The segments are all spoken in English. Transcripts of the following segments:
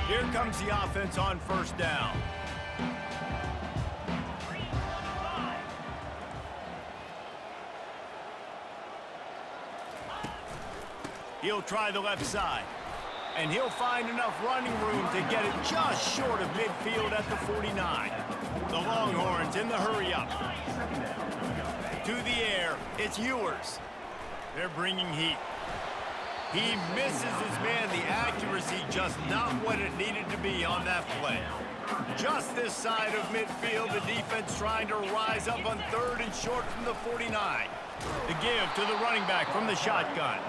Here comes the offense on first down. He'll try the left side. And he'll find enough running room to get it just short of midfield at the 49. The Longhorns in the hurry-up. To the air, it's Ewers. They're bringing heat. He misses his man. The accuracy just not what it needed to be on that play. Just this side of midfield, the defense trying to rise up on third and short from the 49. The give to the running back from the shotgun.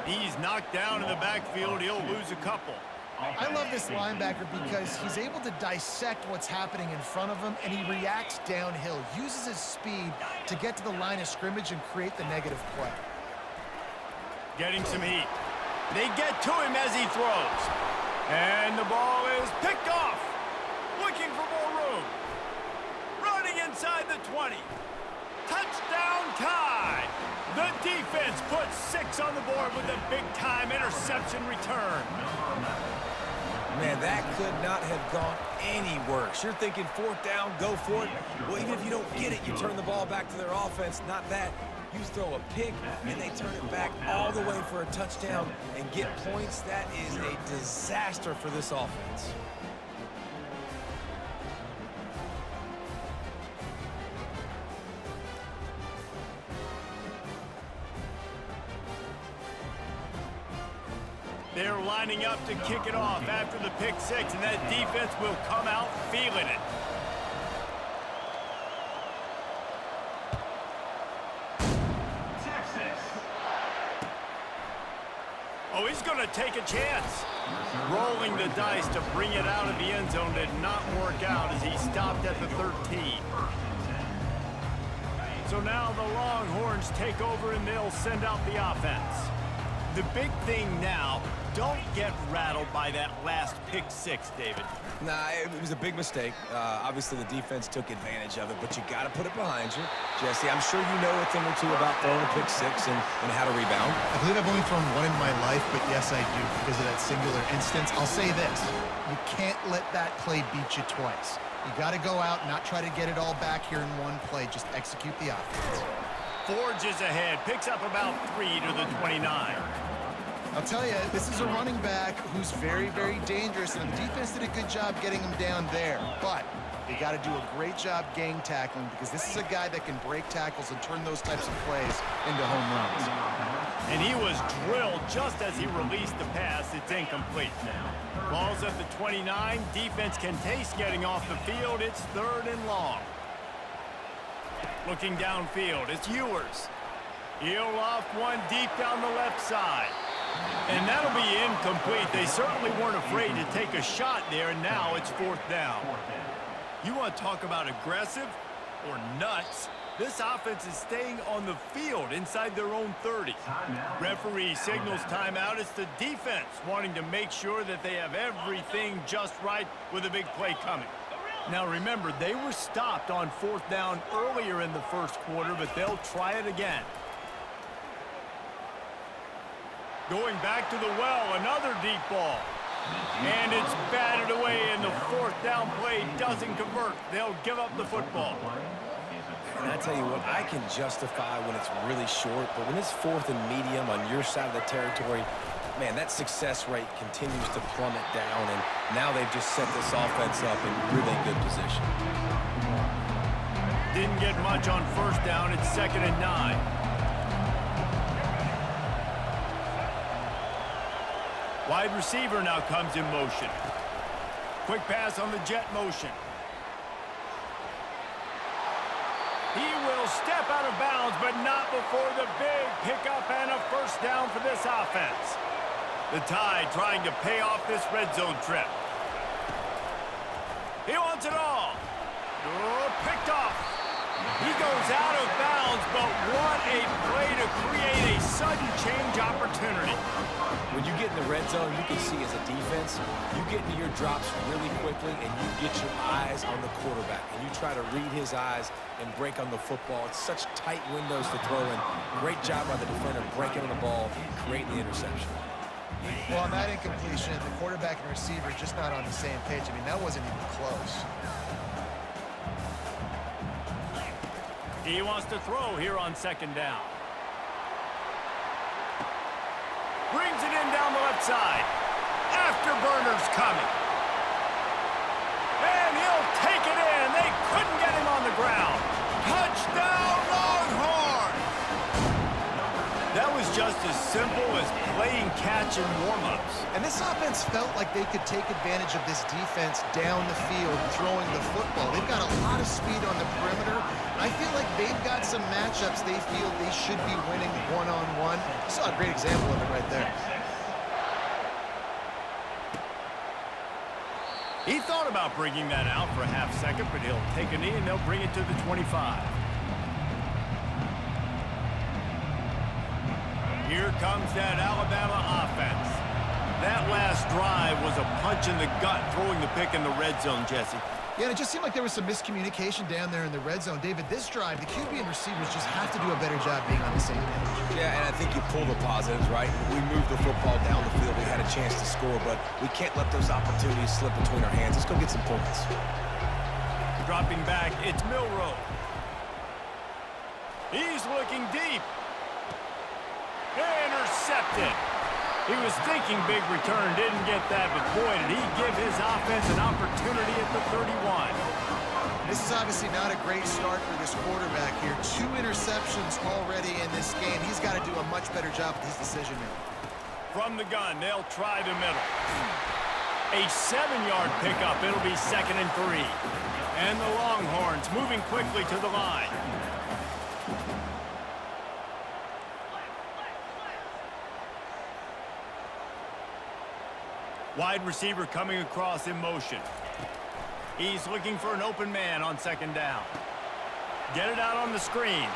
He's knocked down in the backfield. He'll lose a couple. I love this linebacker because he's able to dissect what's happening in front of him, and he reacts downhill, uses his speed to get to the line of scrimmage and create the negative play. Getting some heat. They get to him as he throws. And the ball is picked off. Looking for more room. Running inside the 20. Touchdown tie. The defense puts 6 on the board with a big-time interception return. Man, that could not have gone any worse. You're thinking fourth down, go for it. Well, even if you don't get it, you turn the ball back to their offense. Not that. You throw a pick, and they turn it back all the way for a touchdown and get points. That is a disaster for this offense. They're lining up to kick it off after the pick 6, and that defense will come out feeling it. Oh, he's going to take a chance. Rolling the dice to bring it out of the end zone did not work out as he stopped at the 13. So now the Longhorns take over and they'll send out the offense. The big thing now, don't get rattled by that last pick 6, David. Nah, it was a big mistake. Obviously, the defense took advantage of it, but you got to put it behind you. Jesse, I'm sure you know a thing or two about throwing a pick 6 and how to rebound. I believe I've only thrown one in my life, but yes, I do because of that singular instance. I'll say this. You can't let that play beat you twice. You got to go out and not try to get it all back here in one play. Just execute the offense. Forges ahead, picks up about 3 to the 29. I'll tell you, this is a running back who's very, very dangerous, and the defense did a good job getting him down there. But they got to do a great job gang tackling because this is a guy that can break tackles and turn those types of plays into home runs. And he was drilled just as he released the pass. It's incomplete. Ball's at the 29. Defense can taste getting off the field. It's 3rd and long. Looking downfield, it's Ewers. He'll loft one deep down the left side. And that'll be incomplete. They certainly weren't afraid to take a shot there, and now it's 4th down. You want to talk about aggressive or nuts? This offense is staying on the field inside their own 30. Referee signals timeout. It's the defense wanting to make sure that they have everything just right with a big play coming. Now remember, they were stopped on 4th down earlier in the first quarter, but they'll try it again. Going back to the well, another deep ball. And it's batted away, and the 4th down play doesn't convert. They'll give up the football. And I tell you what, I can justify when it's really short, but when it's 4th and medium on your side of the territory, man, that success rate continues to plummet down, and now they've just set this offense up in really good position. Didn't get much on 1st down. It's 2nd and 9. Wide receiver now comes in motion. Quick pass on the jet motion. He will step out of bounds, but not before the big pickup and a 1st down for this offense. The Tide trying to pay off this red zone trip. He wants it all. Oh, picked off. He goes out of bounds, but what a play to create a sudden change opportunity. When you get in the red zone, you can see as a defense, you get into your drops really quickly and you get your eyes on the quarterback. And you try to read his eyes and break on the football. It's such tight windows to throw in. Great job by the defender breaking on the ball, creating the interception. Well, on that incompletion, the quarterback and receiver just not on the same page. I mean, that wasn't even close. He wants to throw here on second down. Brings it in down the left side. Afterburner's coming. And he'll take it in. They couldn't get him on the ground. Touchdown, Longhorns! That was just as simple as playing catch in warm-ups. And this offense felt like they could take advantage of this defense down the field, throwing the football. They've got a lot of speed on the perimeter. I feel like they've got some matchups they feel they should be winning one-on-one. You saw a great example of it right there. He thought about bringing that out for a half second, but he'll take a knee and they'll bring it to the 25. Here comes that Alabama offense. That last drive was a punch in the gut, throwing the pick in the red zone, Jesse. Yeah, and it just seemed like there was some miscommunication down there in the red zone. David, this drive, the QB and receivers just have to do a better job being on the same page. Yeah, and I think you pull the positives, right? We moved the football down the field. We had a chance to score, but we can't let those opportunities slip between our hands. Let's go get some points. Dropping back, it's Milroe. He's looking deep. Intercepted. He was thinking big return, didn't get that, but boy, did he give his offense an opportunity at the 31. This is obviously not a great start for this quarterback here. 2 interceptions already in this game. He's got to do a much better job with his decision-making. From the gun, they'll try the middle. A 7-yard pickup. It'll be 2nd and 3. And the Longhorns moving quickly to the line. Wide receiver coming across in motion. He's looking for an open man on 2nd down. Get it out on the screen.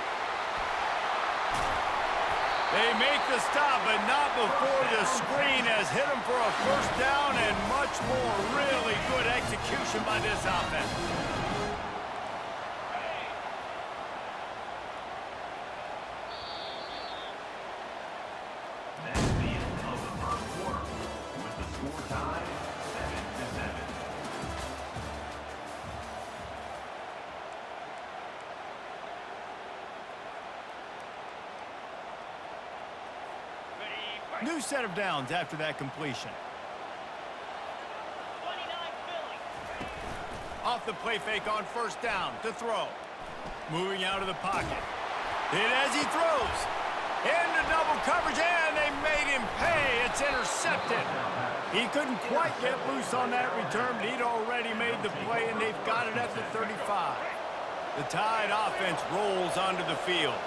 They make the stop, but not before the screen has hit him for a 1st down and much more. Really good execution by this offense. New set of downs after that completion. Off the play fake on 1st down to throw. Moving out of the pocket. Hit as he throws. Into double coverage, and they made him pay. It's intercepted. He couldn't quite get loose on that return, but he'd already made the play, and they've got it at the 35. The Tide offense rolls onto the field.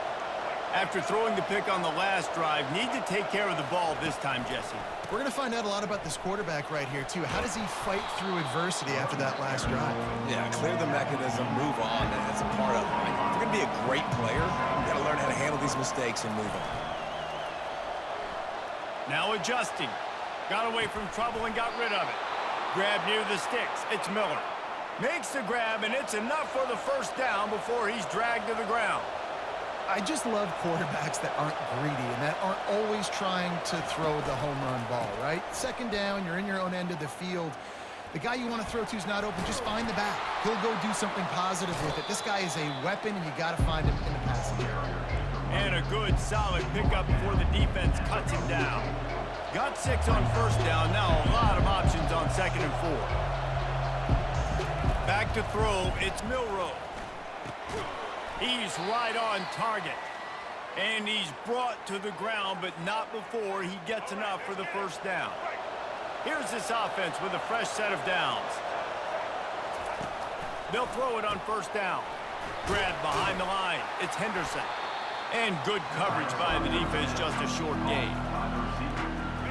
After throwing the pick on the last drive, need to take care of the ball this time, Jesse. We're going to find out a lot about this quarterback right here, too. How does he fight through adversity after that last drive? Yeah, clear the mechanism, move on, and that's a part of it, right? If you're going to be a great player, you got to learn how to handle these mistakes and move on. Now adjusting. Got away from trouble and got rid of it. Grab near the sticks. It's Miller. Makes the grab, and it's enough for the 1st down before he's dragged to the ground. I just love quarterbacks that aren't greedy and that aren't always trying to throw the home run ball, right? 2nd down, you're in your own end of the field. The guy you want to throw to is not open. Just find the back. He'll go do something positive with it. This guy is a weapon, and you got to find him in the passing area. And a good, solid pickup before the defense cuts him down. Got 6 on 1st down. Now a lot of options on 2nd and 4. Back to throw. It's Milroe. He's right on target. And he's brought to the ground, but not before he gets enough for the 1st down. Here's this offense with a fresh set of downs. They'll throw it on 1st down. Grab behind the line. It's Henderson. And good coverage by the defense, just a short gain.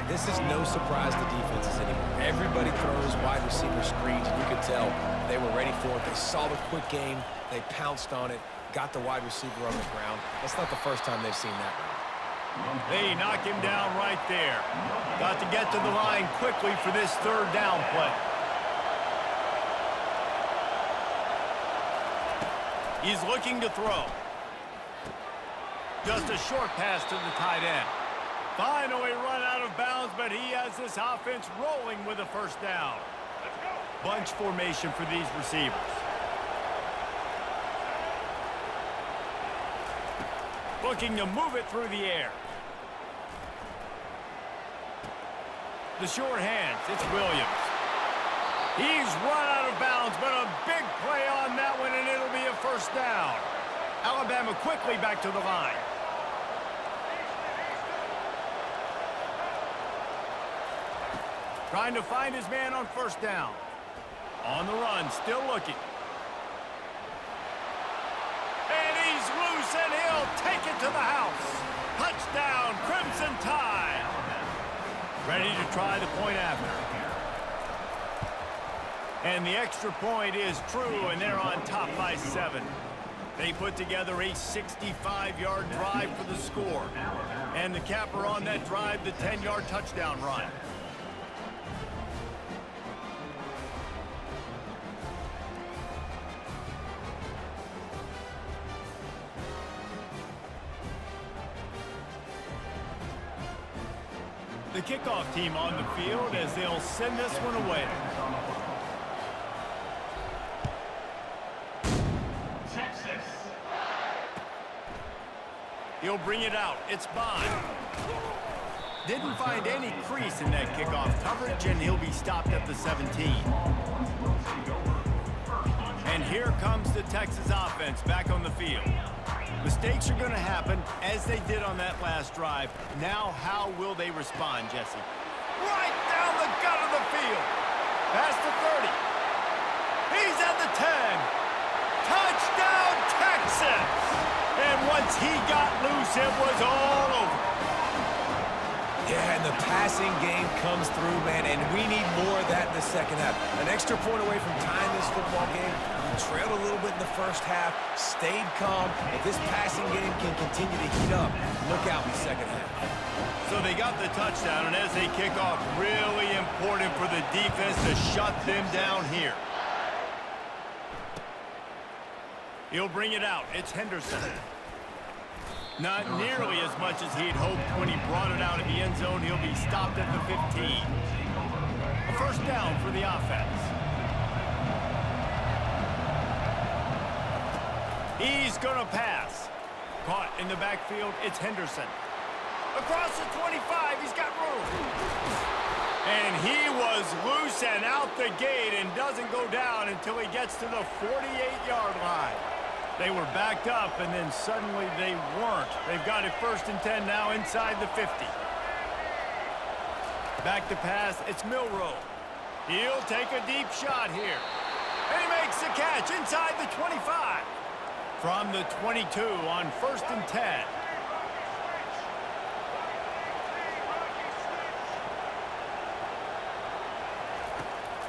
This is no surprise to defenses anymore. Everybody throws wide receiver screens, and you could tell they were ready for it. They saw the quick game. They pounced on it. Got the wide receiver on the ground. That's not the first time they've seen that route. They knock him down right there. Got to get to the line quickly for this 3rd down play. He's looking to throw. Just a short pass to the tight end. Finally run out of bounds, but he has this offense rolling with a first down. Bunch formation for these receivers. Looking to move it through the air. The short hands, it's Williams. He's run out of bounds, but a big play on that one, and it'll be a first down. Alabama quickly back to the line. Trying to find his man on first down. On the run, still looking. And he's loose, and he'll take it to the house. Touchdown, Crimson Tide. Ready to try the point after. And the extra point is true, and they're on top by 7. They put together a 65-yard drive for the score. And the capper on that drive, the 10-yard touchdown run. The kickoff team on the field as they'll send this one away. Texas. He'll bring it out. It's Bond. Didn't find any crease in that kickoff coverage, and he'll be stopped at the 17. And here comes the Texas offense back on the field. Mistakes are going to happen, as they did on that last drive. Now, how will they respond, Jesse? Right down the gut of the field. Past the 30. He's at the 10. Touchdown, Texas! And once he got loose, it was all over. Yeah, and the passing game comes through, man, and we need more of that in the second half. An extra point away from tying this football game. We trailed a little bit in the first half, stayed calm. If this passing game can continue to heat up, look out in the second half. So they got the touchdown, and as they kick off, really important for the defense to shut them down here. He'll bring it out. It's Henderson. Not nearly as much as he'd hoped when he brought it out of the end zone. He'll be stopped at the 15. A first down for the offense. He's going to pass. Caught in the backfield, it's Henderson. Across the 25, he's got room. And he was loose and out the gate and doesn't go down until he gets to the 48-yard line. They were backed up, and then suddenly they weren't. They've got it 1st and 10 now inside the 50. Back to pass, it's Milroe. He'll take a deep shot here. And he makes the catch inside the 25. From the 22 on 1st and 10.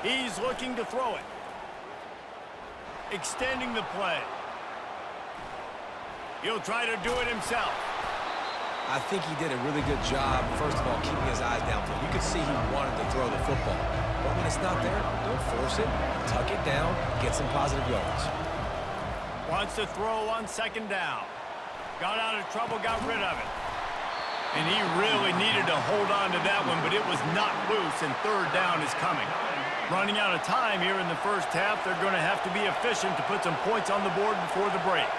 He's looking to throw it. Extending the play. He'll try to do it himself. I think he did a really good job, first of all, keeping his eyes downfield. You could see he wanted to throw the football. But when it's not there, don't force it. Tuck it down, get some positive yards. Wants to throw on 2nd down. Got out of trouble, got rid of it. And he really needed to hold on to that one, but it was not loose, and 3rd down is coming. Running out of time here in the first half. They're going to have to be efficient to put some points on the board before the break.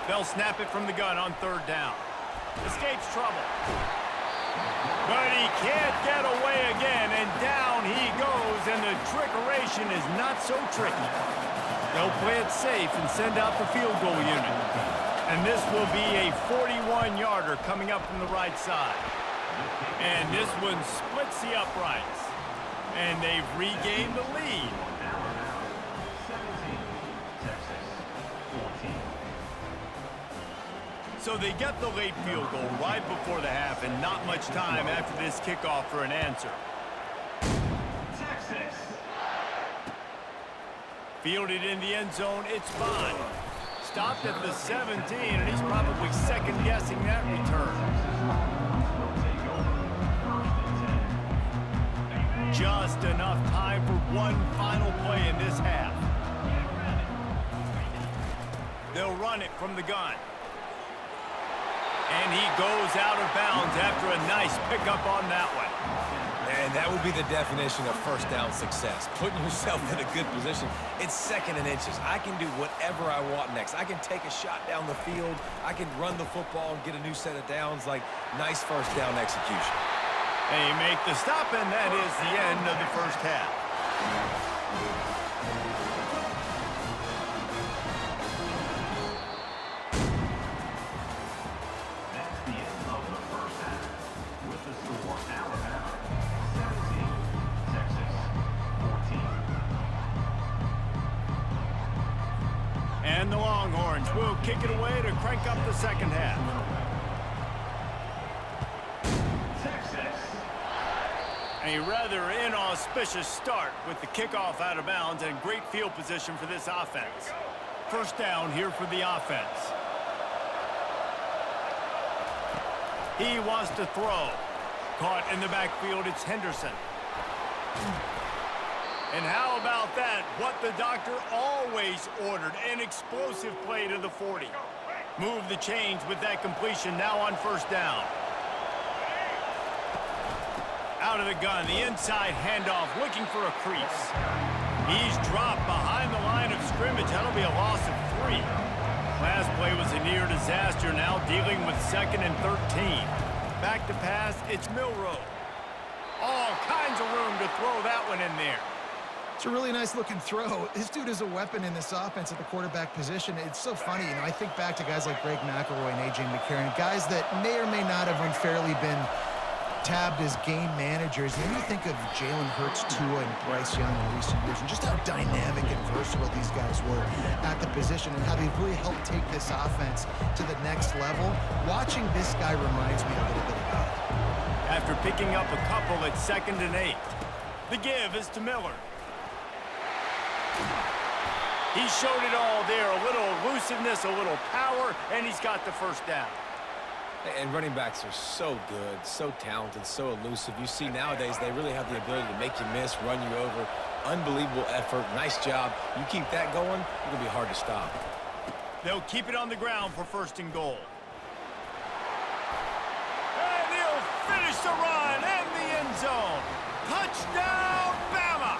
They'll snap it from the gun on 3rd down. Escapes trouble. But he can't get away again, and down he goes, and the trickeration is not so tricky. They'll play it safe and send out the field goal unit. And this will be a 41-yarder coming up from the right side. And this one splits the uprights. And they've regained the lead. So they get the late field goal right before the half, and not much time after this kickoff for an answer. Texas. Fielded in the end zone, it's Bond. Stopped at the 17, and he's probably second-guessing that return. Just enough time for one final play in this half. They'll run it from the gun. And he goes out of bounds after a nice pickup on that one. And that would be the definition of first down success. Putting yourself in a good position. It's second and inches. I can do whatever I want next. I can take a shot down the field. I can run the football and get a new set of downs. Like, nice first down execution. They make the stop, and that is the end of the first half. And the Longhorns will kick it away to crank up the second half. A rather inauspicious start with the kickoff out of bounds and great field position for this offense. First down here for the offense. He wants to throw. Caught in the backfield, it's Henderson. And how about that? What the doctor always ordered, an explosive play to the 40. Move the chains with that completion now on first down. Out of the gun, the inside handoff, looking for a crease. He's dropped behind the line of scrimmage. That'll be a loss of 3. Last play was a near disaster, now dealing with 2nd and 13. Back to pass, it's Milroe. All kinds of room to throw that one in there. It's a really nice-looking throw. This dude is a weapon in this offense at the quarterback position. It's so funny, you know, I think back to guys like Greg McElroy and A.J. McCarron, guys that may or may not have unfairly been tabbed as game managers. And then you think of Jalen Hurts, Tua, and Bryce Young in recent years, and just how dynamic and versatile these guys were at the position and how they've really helped take this offense to the next level. Watching this guy reminds me a little bit of that. After picking up a couple at 2nd and 8, the give is to Miller. He showed it all there, a little elusiveness, a little power, and he's got the first down. And running backs are so good, so talented, so elusive. You see nowadays they really have the ability to make you miss, run you over. Unbelievable effort. Nice job. You keep that going, it'll be hard to stop. They'll keep it on the ground for 1st and goal. And he'll finish the run and the end zone. Touchdown, Bama!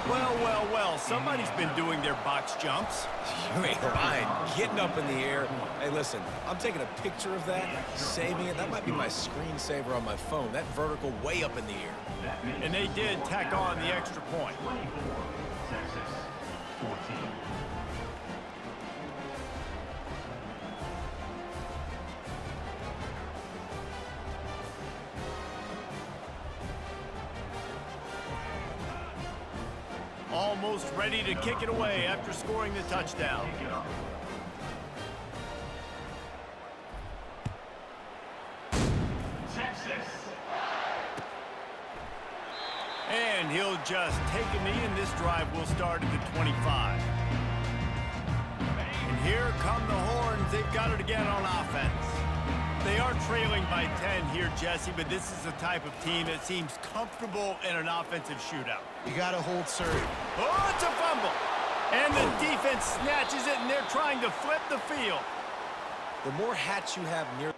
Well, well, well, somebody's been doing their box jumps. You ain't lying. Getting up in the air. Hey, listen, I'm taking a picture of that, saving it. That might be my screensaver on my phone. That vertical way up in the air. And they did tack on the extra point. Almost ready to kick it away after scoring the touchdown. And he'll just take a knee, and this drive will start at the 25. And here come the Horns. They've got it again on offense. They are trailing by 10 here, Jesse, but this is the type of team that seems comfortable in an offensive shootout. You got to hold serve. Oh, it's a fumble. And the defense snatches it, and they're trying to flip the field. The more hats you have near